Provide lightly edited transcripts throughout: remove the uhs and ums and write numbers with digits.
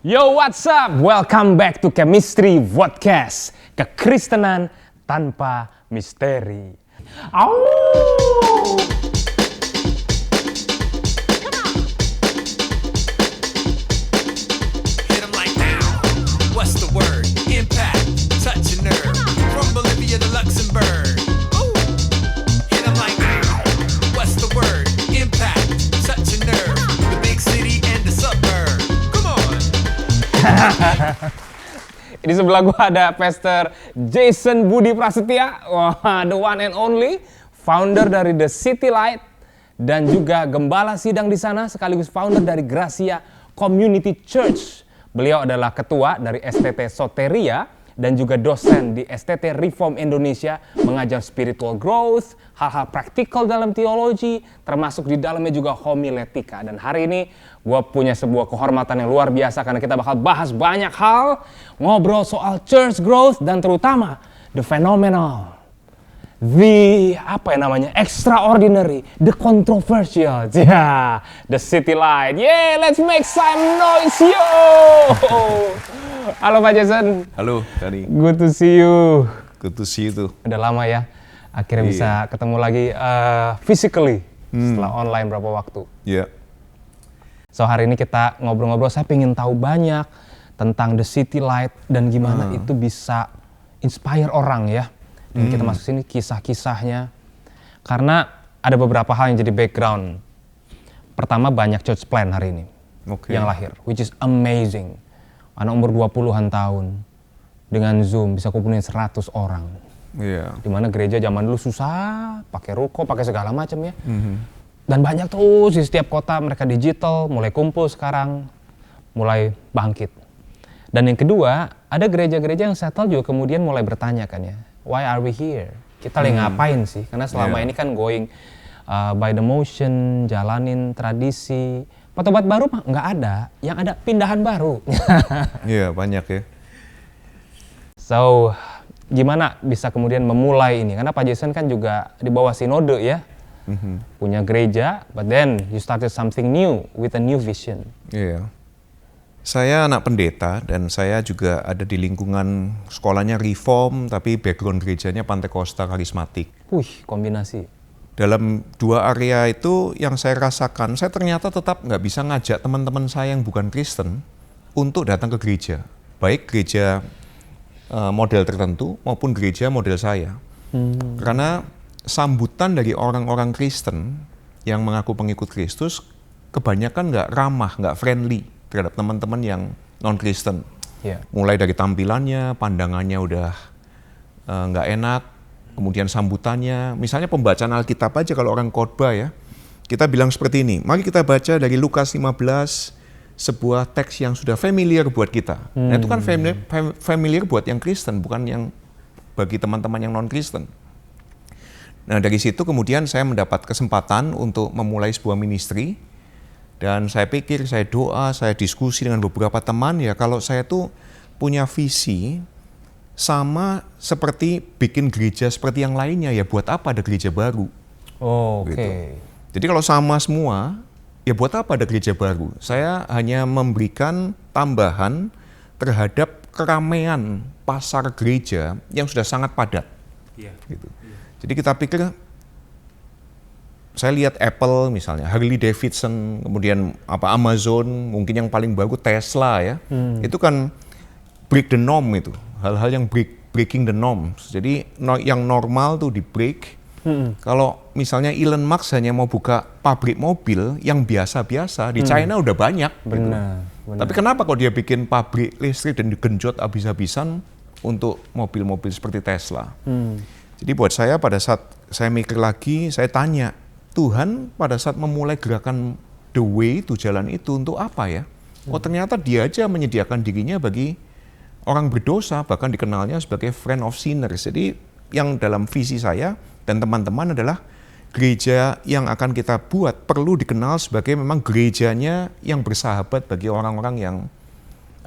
Yo, what's up? Welcome back to Chemistry Podcast. Kekristenan tanpa misteri. Au! Hit 'em like now. What's the word? Impact, touch a nerve. From Bolivia to Luxembourg. Ooh. Hit 'em like now. What's the word? Impact, touch a nerve. The big city and the suburb. Come on. Di sebelah gua ada Pastor Jason Budi Prasetya, wah, the one and only, founder dari The City Light, dan juga gembala sidang di sana, sekaligus founder dari Gracia Community Church. Beliau adalah ketua dari STT Soteria dan juga dosen di STT Reform Indonesia, mengajar spiritual growth, hal-hal praktikal dalam teologi, termasuk di dalamnya juga homiletika. Dan hari ini gue punya sebuah kehormatan yang luar biasa karena kita bakal bahas banyak hal, ngobrol soal church growth dan terutama the phenomenal, the extraordinary, the controversial, the City Light. Yeah, let's make some noise, yo! Halo Pak Jason. Halo, Dani. Good to see you. Good to see you too. Udah lama ya, akhirnya bisa ketemu lagi physically setelah online berapa waktu. Iya. So hari ini kita ngobrol-ngobrol, saya pengen tahu banyak tentang The City Light dan gimana itu bisa inspire orang ya. Dan kita masuk sini kisah-kisahnya. Karena ada beberapa hal yang jadi background. Pertama, banyak church plan hari ini yang lahir, which is amazing. Anak umur 20-an tahun dengan Zoom bisa kumpulin 100 orang. Iya. Dimana gereja zaman dulu susah, pakai ruko, pakai segala macam ya. Dan banyak terus di setiap kota mereka digital, mulai kumpul sekarang, mulai bangkit. Dan yang kedua, ada gereja-gereja yang settle juga kemudian mulai bertanya kan ya, why are we here? Kita lagi ngapain sih? Karena selama ini kan going by the motion, jalanin tradisi. Obat baru mah nggak ada, yang ada pindahan baru. Iya, banyak ya. So, gimana bisa kemudian memulai ini? Karena Pak Jason kan juga di bawah sinode ya, punya gereja, but then you started something new with a new vision. Iya. Saya anak pendeta dan saya juga ada di lingkungan sekolahnya reform, tapi background gerejanya Pantekosta karismatik. Wih, kombinasi. Dalam dua area itu yang saya rasakan, saya ternyata tetap nggak bisa ngajak teman-teman saya yang bukan Kristen untuk datang ke gereja. Baik gereja model tertentu maupun gereja model saya. Karena sambutan dari orang-orang Kristen yang mengaku pengikut Kristus kebanyakan nggak ramah, nggak friendly terhadap teman-teman yang non-Kristen. Yeah. Mulai dari tampilannya, pandangannya udah nggak enak, kemudian sambutannya, misalnya pembacaan Alkitab aja kalau orang khotbah ya, kita bilang seperti ini, mari kita baca dari Lukas 15, sebuah teks yang sudah familiar buat kita. Nah itu kan familiar buat yang Kristen, bukan yang bagi teman-teman yang non-Kristen. Nah dari situ kemudian saya mendapat kesempatan untuk memulai sebuah ministry, dan saya pikir, saya doa, saya diskusi dengan beberapa teman, ya kalau saya tuh punya visi, sama seperti bikin gereja seperti yang lainnya, ya buat apa ada gereja baru? Oh, oke. Gitu. Jadi kalau sama semua, ya buat apa ada gereja baru? Saya hanya memberikan tambahan terhadap keramaian pasar gereja yang sudah sangat padat. Gitu. Jadi kita pikir, saya lihat Apple misalnya, Harley Davidson, kemudian Amazon, mungkin yang paling baru Tesla ya, itu kan break the norm itu. Hal-hal yang breaking the norms. Jadi yang normal tuh di break. Kalau misalnya Elon Musk hanya mau buka pabrik mobil yang biasa-biasa, di China udah banyak. Benar. Tapi kenapa kok dia bikin pabrik listrik dan digenjot habis-habisan untuk mobil-mobil seperti Tesla? Jadi buat saya pada saat saya mikir lagi, saya tanya, Tuhan pada saat memulai gerakan The Way, itu jalan itu untuk apa ya? Oh ternyata dia aja menyediakan dirinya bagi orang berdosa, bahkan dikenalnya sebagai friend of sinners. Jadi yang dalam visi saya dan teman-teman adalah gereja yang akan kita buat perlu dikenal sebagai memang gerejanya yang bersahabat bagi orang-orang yang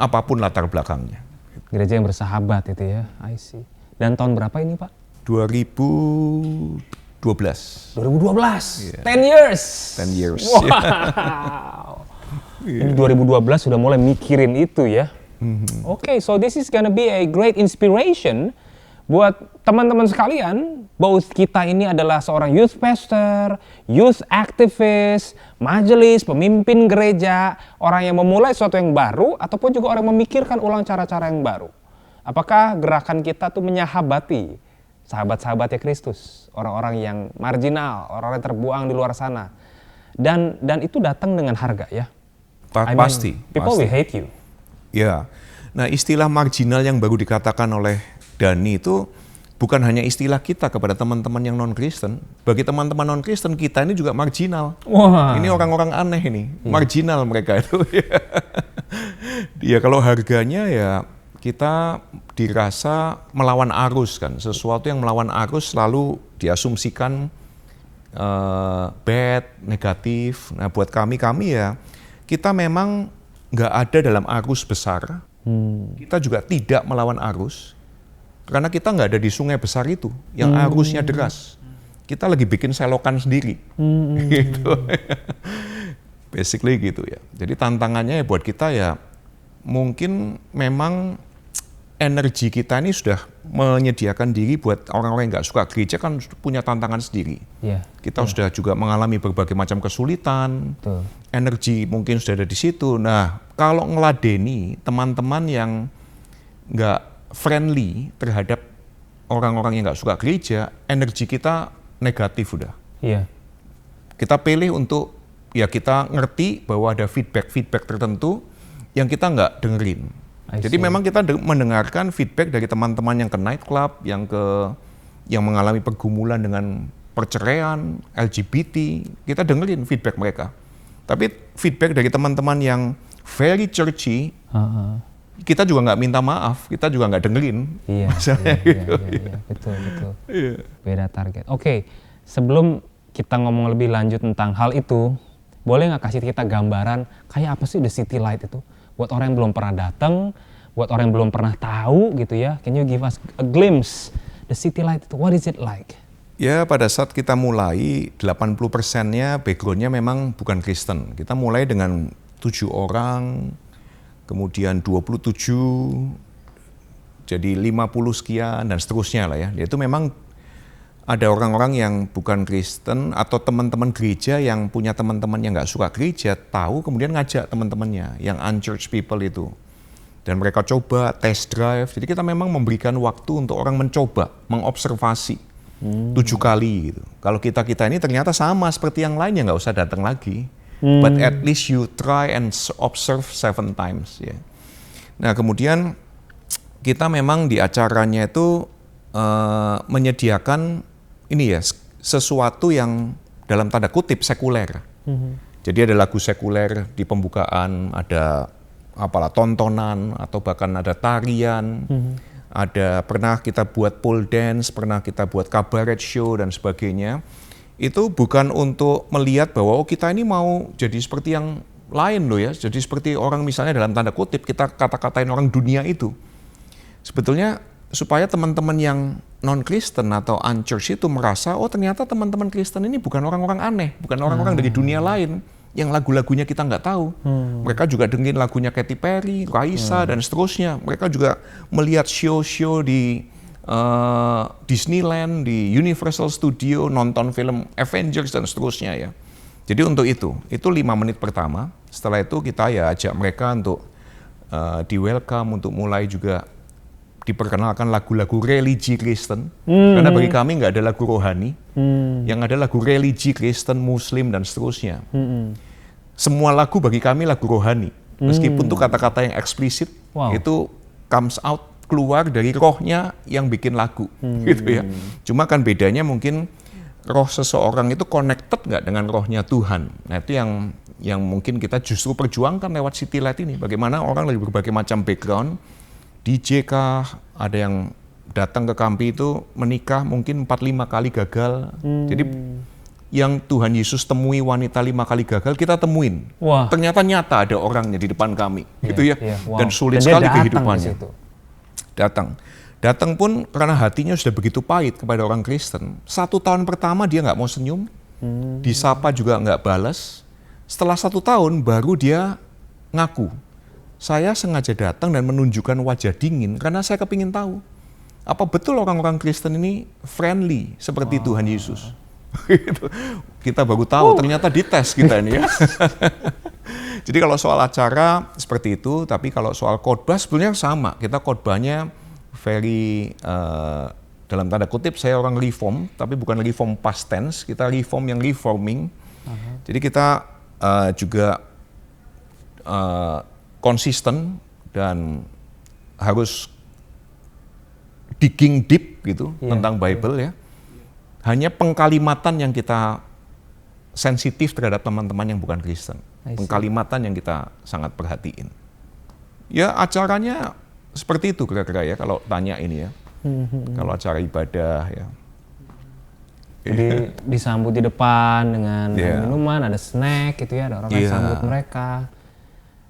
apapun latar belakangnya. Gereja yang bersahabat itu ya, I see. Dan tahun berapa ini Pak? 2012. 2012, Yeah. 10 years. 10 years. Wow. Ini 2012 sudah mulai mikirin itu ya. Oke, so this is gonna be a great inspiration buat teman-teman sekalian. Both kita ini adalah seorang youth pastor, youth activist, majelis, pemimpin gereja, orang yang memulai sesuatu yang baru, ataupun juga orang yang memikirkan ulang cara-cara yang baru. Apakah gerakan kita tuh menyahabati sahabat-sahabatnya Kristus, orang-orang yang marginal, orang-orang yang terbuang di luar sana, dan itu datang dengan harga ya. Pasti. People will hate you. Ya, nah istilah marginal yang baru dikatakan oleh Dani itu bukan hanya istilah kita kepada teman-teman yang non-Kristen. Bagi teman-teman non-Kristen, kita ini juga marginal. Wah. Ini orang-orang aneh ini, marginal mereka itu. Ya kalau harganya ya kita dirasa melawan arus kan. Sesuatu yang melawan arus selalu diasumsikan bad, negatif. Nah buat kami ya, kita memang nggak ada dalam arus besar. Kita juga tidak melawan arus. Karena kita nggak ada di sungai besar itu, yang arusnya deras. Kita lagi bikin selokan sendiri. Gitu. Basically gitu ya. Jadi tantangannya ya buat kita ya, mungkin memang energi kita ini sudah menyediakan diri buat orang-orang yang nggak suka gereja kan punya tantangan sendiri. Kita sudah juga mengalami berbagai macam kesulitan. Betul. Energi mungkin sudah ada di situ. Nah, kalau ngeladeni teman-teman yang nggak friendly terhadap orang-orang yang nggak suka gereja, energi kita negatif udah. Iya. Kita pilih untuk, ya kita ngerti bahwa ada feedback tertentu yang kita nggak dengerin. Jadi memang kita mendengarkan feedback dari teman-teman yang ke nightclub, yang mengalami pergumulan dengan perceraian, LGBT, kita dengerin feedback mereka. Tapi feedback dari teman-teman yang very churchy, kita juga nggak minta maaf, kita juga nggak dengerin. Iya, betul. Iya. Beda target. Oke, sebelum kita ngomong lebih lanjut tentang hal itu, boleh nggak kasih kita gambaran kayak apa sih The City Light itu? Buat orang yang belum pernah datang, buat orang yang belum pernah tahu gitu ya, can you give us a glimpse The City Light itu? What is it like? Ya pada saat kita mulai, 80%-nya background-nya memang bukan Kristen. Kita mulai dengan 7 orang, kemudian 27, jadi 50 sekian dan seterusnya lah ya. Itu memang ada orang-orang yang bukan Kristen atau teman-teman gereja yang punya teman-teman yang nggak suka gereja, tahu kemudian ngajak teman-temannya yang unchurched people itu. Dan mereka coba test drive, jadi kita memang memberikan waktu untuk orang mencoba, mengobservasi 7 kali gitu. Kalau kita ini ternyata sama seperti yang lain ya nggak usah datang lagi. But at least you try and observe 7 times. Ya. Nah kemudian kita memang di acaranya itu menyediakan ini ya sesuatu yang dalam tanda kutip sekuler. Jadi ada lagu sekuler di pembukaan, ada apalah tontonan atau bahkan ada tarian, ada pernah kita buat pole dance, pernah kita buat cabaret show dan sebagainya. Itu bukan untuk melihat bahwa kita ini mau jadi seperti yang lain loh ya, jadi seperti orang misalnya dalam tanda kutip kita kata-katain orang dunia itu. Sebetulnya supaya teman-teman yang non-Kristen atau unchurched itu merasa, oh ternyata teman-teman Kristen ini bukan orang-orang aneh, bukan orang-orang dari dunia lain yang lagu-lagunya kita nggak tahu. Mereka juga dengerin lagunya Katy Perry, Raisa dan seterusnya. Mereka juga melihat show-show di Disneyland, di Universal Studio, nonton film Avengers dan seterusnya ya. Jadi untuk itu 5 menit pertama. Setelah itu kita ya ajak mereka untuk di welcome, untuk mulai juga diperkenalkan lagu-lagu religi Kristen. Karena bagi kami nggak ada lagu rohani, yang ada lagu religi Kristen, Muslim dan seterusnya. Semua lagu bagi kami lagu rohani, meskipun tuh kata-kata yang eksplisit itu comes out, keluar dari rohnya yang bikin lagu, gitu ya. Cuma kan bedanya mungkin roh seseorang itu connected nggak dengan rohnya Tuhan. Nah itu yang mungkin kita justru perjuangkan lewat City Light ini. Bagaimana orang dari berbagai macam background, DJ kah, ada yang datang ke Kampi itu menikah mungkin 4-5 kali gagal. Jadi yang Tuhan Yesus temui wanita 5 kali gagal, kita temuin. Wah. Ternyata nyata ada orangnya di depan kami, gitu ya. Wow. Dan sulit Dan sekali dia datang kehidupannya. ke situ. Datang pun karena hatinya sudah begitu pahit kepada orang Kristen. 1 tahun pertama dia nggak mau senyum, disapa juga nggak balas. Setelah 1 tahun baru dia ngaku, saya sengaja datang dan menunjukkan wajah dingin karena saya kepingin tahu, apa betul orang-orang Kristen ini friendly seperti Tuhan Yesus. Gitu. Kita baru tahu, ternyata dites kita ini ya. Jadi kalau soal acara seperti itu, tapi kalau soal khotbah sebetulnya sama. Kita khotbahnya very, dalam tanda kutip saya orang reform, tapi bukan reform past tense, kita reform yang reforming. Jadi kita juga konsisten dan harus digging deep gitu tentang Bible ya. Hanya pengkalimatan yang kita sensitif terhadap teman-teman yang bukan Kristen. Pengkalimatan yang kita sangat perhatiin. Ya acaranya seperti itu kira-kira ya kalau tanya ini ya. Kalau acara ibadah ya. Jadi disambut di depan dengan minuman, ada snack gitu ya, ada orang yang sambut mereka.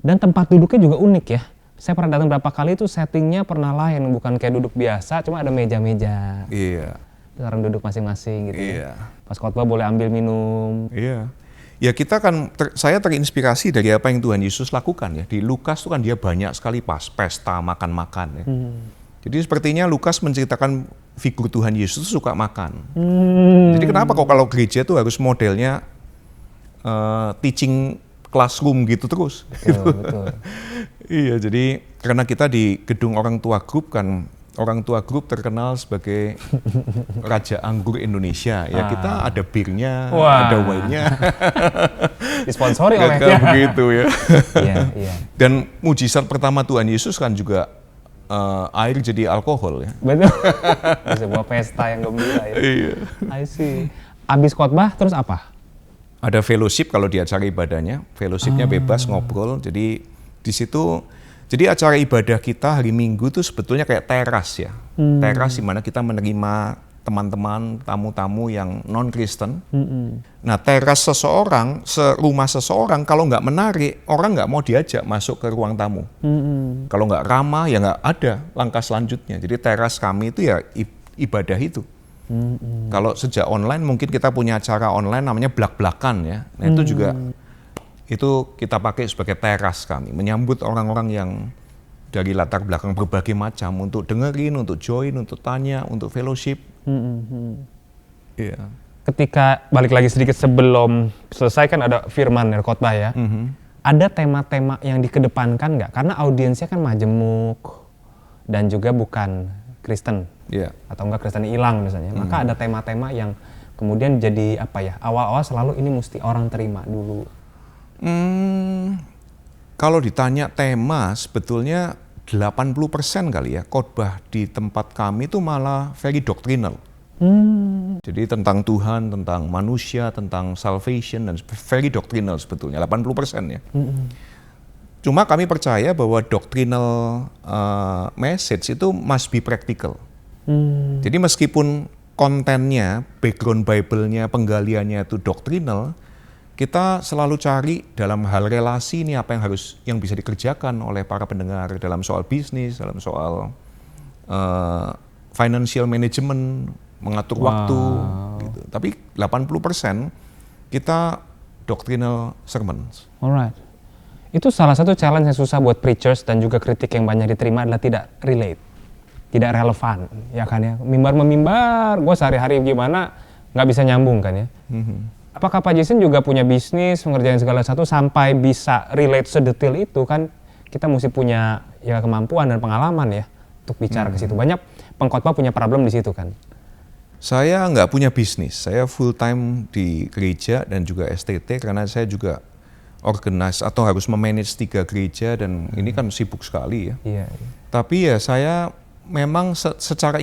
Dan tempat duduknya juga unik ya. Saya pernah datang berapa kali itu settingnya pernah lain, bukan kayak duduk biasa, cuma ada meja-meja. Iya. Orang duduk masing-masing gitu. Iya. Pas khotbah boleh ambil minum. Iya. Ya kita kan, saya terinspirasi dari apa yang Tuhan Yesus lakukan ya. Di Lukas tuh kan dia banyak sekali pesta, makan-makan ya. Jadi sepertinya Lukas menceritakan figur Tuhan Yesus suka makan. Jadi kenapa kok kalau gereja tuh harus modelnya teaching classroom gitu terus? Betul. Iya, jadi karena kita di gedung orang tua grup kan, orang tua grup terkenal sebagai Raja Anggur Indonesia. Ya kita ada birnya, ada wine-nya. Disponsori oleh Kan begitu ya. Iya. Dan mujizat pertama Tuhan Yesus kan juga air jadi alkohol ya. Betul. Di sebuah pesta yang gembira ya. Iya. I see. Abis khotbah terus apa? Ada fellowship kalau di acara ibadahnya. Fellowshipnya bebas ngobrol. Jadi di situ, jadi acara ibadah kita hari Minggu itu sebetulnya kayak teras ya. Teras di mana kita menerima teman-teman, tamu-tamu yang non-Kristen. Nah teras seseorang, rumah seseorang kalau nggak menarik, orang nggak mau diajak masuk ke ruang tamu. Kalau nggak ramah ya nggak ada langkah selanjutnya. Jadi teras kami itu ya ibadah itu. Kalau sejak online mungkin kita punya acara online namanya blak-blakan ya. Nah itu juga, itu kita pakai sebagai teras kami. Menyambut orang-orang yang dari latar belakang berbagai macam untuk dengerin, untuk join, untuk tanya, untuk fellowship. Iya. Ketika balik lagi sedikit sebelum selesai kan ada firman dari khotbah ya. Ada tema-tema yang dikedepankan nggak? Karena audiensnya kan majemuk dan juga bukan Kristen. Atau enggak Kristen hilang misalnya. Maka ada tema-tema yang kemudian jadi apa ya? Awal-awal selalu ini mesti orang terima dulu. Kalau ditanya tema sebetulnya 80% kali ya khotbah di tempat kami itu malah very doctrinal. Jadi tentang Tuhan, tentang manusia, tentang salvation dan very doctrinal sebetulnya 80% ya. Cuma kami percaya bahwa doctrinal message itu must be practical. Jadi meskipun kontennya, background Bible-nya, penggaliannya itu doctrinal, kita selalu cari dalam hal relasi ini apa yang bisa dikerjakan oleh para pendengar dalam soal bisnis, dalam soal financial management, mengatur waktu gitu. Tapi 80% kita doctrinal sermons. Alright. Itu salah satu challenge yang susah buat preachers dan juga kritik yang banyak diterima adalah tidak relate. Tidak relevan, ya kan ya. Mimbar-memimbar, gue sehari-hari gimana, nggak bisa nyambung kan ya. Apakah Pak Jason juga punya bisnis, mengerjain segala sesuatu sampai bisa relate sedetail itu kan? Kita mesti punya ya kemampuan dan pengalaman ya untuk bicara ke situ. Banyak pengkhotbah punya problem di situ kan. Saya nggak punya bisnis, saya full time di gereja dan juga STT karena saya juga organize atau harus memanage 3 gereja dan ini kan sibuk sekali ya. Iya. Tapi ya saya memang secara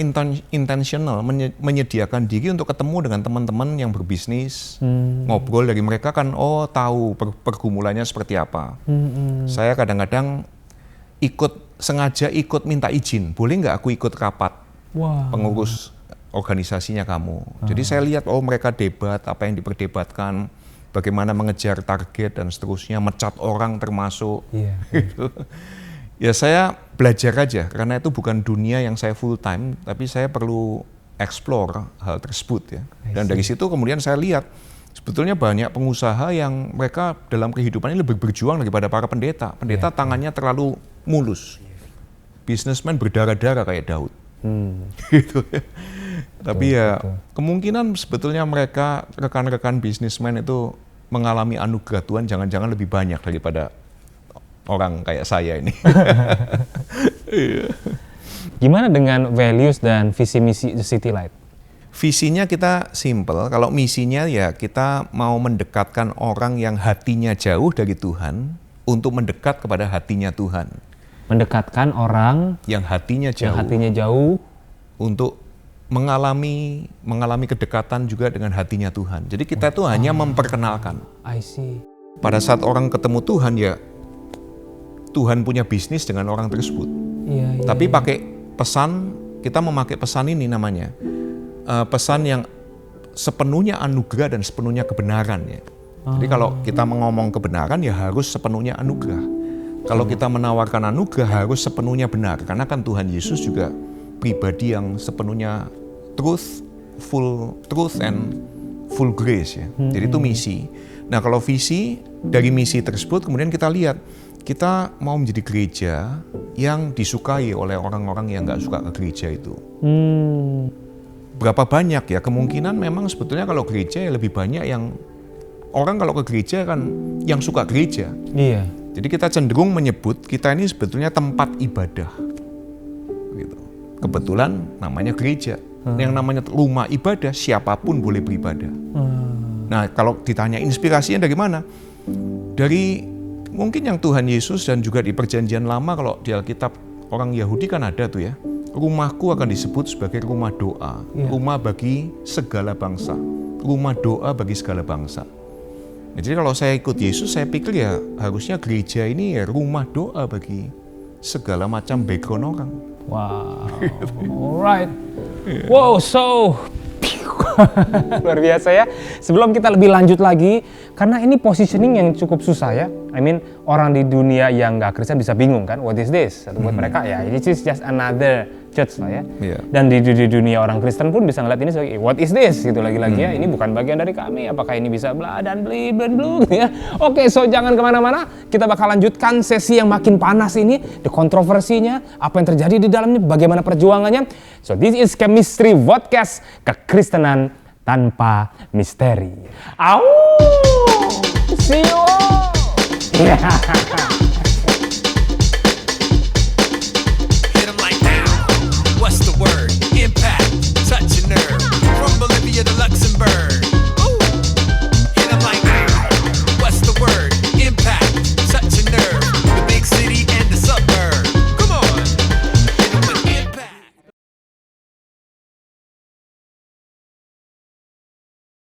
intentional menyediakan diri untuk ketemu dengan teman-teman yang berbisnis, ngobrol dari mereka kan, tahu pergumulannya seperti apa. Saya kadang-kadang sengaja ikut minta izin, boleh nggak aku ikut rapat pengurus organisasinya kamu. Jadi saya lihat, mereka debat, apa yang diperdebatkan, bagaimana mengejar target dan seterusnya, mecat orang termasuk. Gitu. Ya saya belajar aja, karena itu bukan dunia yang saya full time, tapi saya perlu explore hal tersebut ya. Dan dari situ kemudian saya lihat, Sebetulnya banyak pengusaha yang mereka dalam kehidupannya lebih berjuang daripada para pendeta. Pendeta tangannya terlalu mulus. Businessman berdarah-darah kayak Daud. Gitu. Tapi ya kemungkinan sebetulnya mereka rekan-rekan bisnismen itu mengalami anugerah Tuhan jangan-jangan lebih banyak daripada orang kayak saya ini. Gimana dengan values dan visi misi The City Light? Visinya kita simple, kalau misinya ya kita mau mendekatkan orang yang hatinya jauh dari Tuhan untuk mendekat kepada hatinya Tuhan. Mendekatkan orang Yang hatinya jauh. yang hatinya jauh Untuk mengalami kedekatan juga dengan hatinya Tuhan. Jadi kita tuh hanya memperkenalkan. I see. Pada saat orang ketemu Tuhan ya Tuhan punya bisnis dengan orang tersebut. Iya, iya. Tapi pakai pesan, kita memakai pesan ini namanya. Pesan yang sepenuhnya anugerah dan sepenuhnya kebenaran ya. Jadi kalau kita ngomong kebenaran ya harus sepenuhnya anugerah. Kalau kita menawarkan anugerah harus sepenuhnya benar. Karena kan Tuhan Yesus juga pribadi yang sepenuhnya full truth and full grace ya. Jadi itu misi. Nah kalau visi, dari misi tersebut kemudian kita lihat, kita mau menjadi gereja yang disukai oleh orang-orang yang nggak suka ke gereja itu. Berapa banyak ya, kemungkinan memang sebetulnya kalau gereja ya lebih banyak yang, orang kalau ke gereja kan yang suka gereja. Iya. Jadi kita cenderung menyebut kita ini sebetulnya tempat ibadah. Gitu. Kebetulan namanya gereja. Yang namanya rumah ibadah, siapapun boleh beribadah. Nah kalau ditanya inspirasinya dari mana? Dari mungkin yang Tuhan Yesus dan juga di perjanjian lama, kalau di Alkitab orang Yahudi kan ada tuh ya. Rumahku akan disebut sebagai rumah doa, rumah bagi segala bangsa, rumah doa bagi segala bangsa. Nah, jadi kalau saya ikut Yesus, saya pikir ya harusnya gereja ini ya rumah doa bagi segala macam background orang. Wow. Alright. Wow, so luar biasa ya. Sebelum kita lebih lanjut lagi, karena ini positioning yang cukup susah ya. I mean, orang di dunia yang nggak Kristen bisa bingung kan, what is this? Atau buat mereka ya, this is just another church lah ya. Yeah. Dan di dunia orang Kristen pun bisa ngeliat ini sebagai what is this gitu lagi-lagi ya. Ini bukan bagian dari kami. Apakah ini bisa bla dan bli gitu ya. Oke, so jangan kemana-mana. Kita bakal lanjutkan sesi yang makin panas ini, the kontroversinya, apa yang terjadi di dalamnya, bagaimana perjuangannya. So this is Chemistry Podcast, kekristenan tanpa misteri. Au! See you all!